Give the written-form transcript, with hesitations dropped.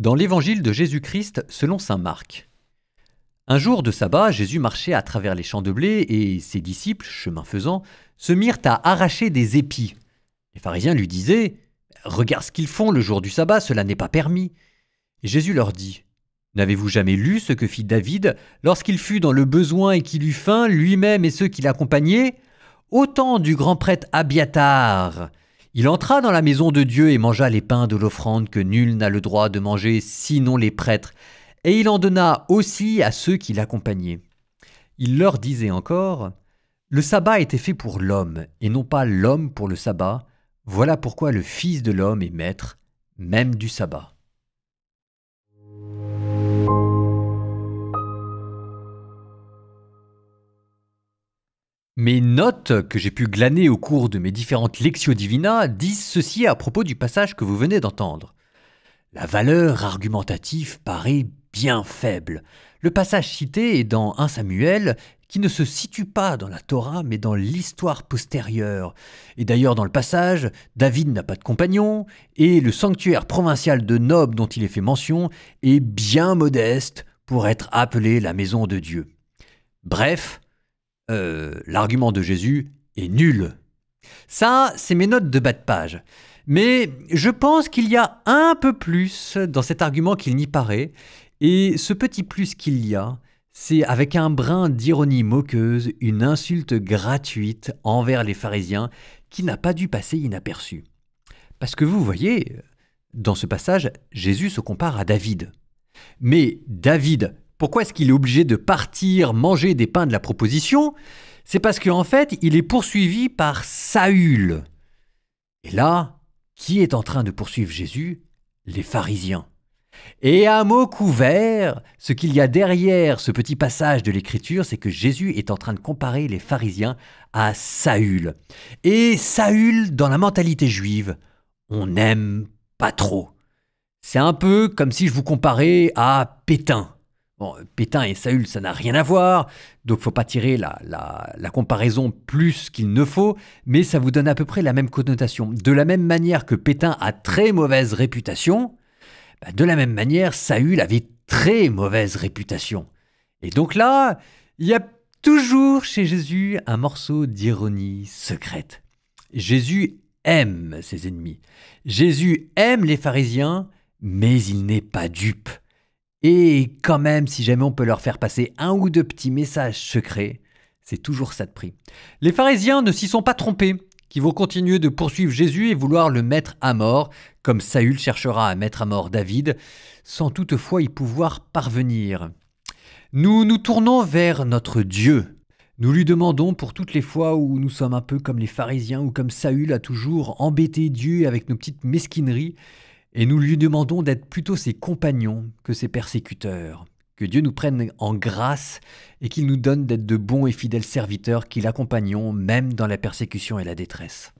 Dans l'évangile de Jésus-Christ selon saint Marc. Un jour de sabbat, Jésus marchait à travers les champs de blé et ses disciples, chemin faisant, se mirent à arracher des épis. Les pharisiens lui disaient « Regarde ce qu'ils font le jour du sabbat, cela n'est pas permis. » Et Jésus leur dit « N'avez-vous jamais lu ce que fit David lorsqu'il fut dans le besoin et qu'il eut faim, lui-même et ceux qui l'accompagnaient ? Au temps du grand prêtre Abiatar, il entra dans la maison de Dieu et mangea les pains de l'offrande que nul n'a le droit de manger sinon les prêtres, et il en donna aussi à ceux qui l'accompagnaient. Il leur disait encore « Le sabbat était fait pour l'homme, et non pas l'homme pour le sabbat. Voilà pourquoi le Fils de l'homme est maître, même du sabbat. » Mes notes que j'ai pu glaner au cours de mes différentes Lectio Divina disent ceci à propos du passage que vous venez d'entendre. La valeur argumentative paraît bien faible. Le passage cité est dans 1 Samuel, qui ne se situe pas dans la Torah, mais dans l'histoire postérieure. Et d'ailleurs, dans le passage, David n'a pas de compagnon, et le sanctuaire provincial de Nob dont il est fait mention est bien modeste pour être appelé la maison de Dieu. Bref, l'argument de Jésus est nul. Ça, c'est mes notes de bas de page. Mais je pense qu'il y a un peu plus dans cet argument qu'il n'y paraît, et ce petit plus qu'il y a, c'est avec un brin d'ironie moqueuse, une insulte gratuite envers les pharisiens qui n'a pas dû passer inaperçue. Parce que vous voyez, dans ce passage, Jésus se compare à David. Mais David, pourquoi est-ce qu'il est obligé de partir manger des pains de la proposition ? C'est parce qu'en fait, il est poursuivi par Saül. Et là, qui est en train de poursuivre Jésus ? Les pharisiens. Et à mot couvert, ce qu'il y a derrière ce petit passage de l'Écriture, c'est que Jésus est en train de comparer les pharisiens à Saül. Et Saül, dans la mentalité juive, on n'aime pas trop. C'est un peu comme si je vous comparais à Pétain. Bon, Pétain et Saül, ça n'a rien à voir, donc il ne faut pas tirer la comparaison plus qu'il ne faut, mais ça vous donne à peu près la même connotation. De la même manière que Pétain a très mauvaise réputation, de la même manière, Saül avait très mauvaise réputation. Et donc là, il y a toujours chez Jésus un morceau d'ironie secrète. Jésus aime ses ennemis. Jésus aime les pharisiens, mais il n'est pas dupe. Et quand même, si jamais on peut leur faire passer un ou deux petits messages secrets, c'est toujours ça de prix. Les pharisiens ne s'y sont pas trompés, qui vont continuer de poursuivre Jésus et vouloir le mettre à mort, comme Saül cherchera à mettre à mort David, sans toutefois y pouvoir parvenir. Nous nous tournons vers notre Dieu. Nous lui demandons pour toutes les fois où nous sommes un peu comme les pharisiens ou comme Saül a toujours embêté Dieu avec nos petites mesquineries, et nous lui demandons d'être plutôt ses compagnons que ses persécuteurs. Que Dieu nous prenne en grâce et qu'il nous donne d'être de bons et fidèles serviteurs qui l'accompagnons même dans la persécution et la détresse.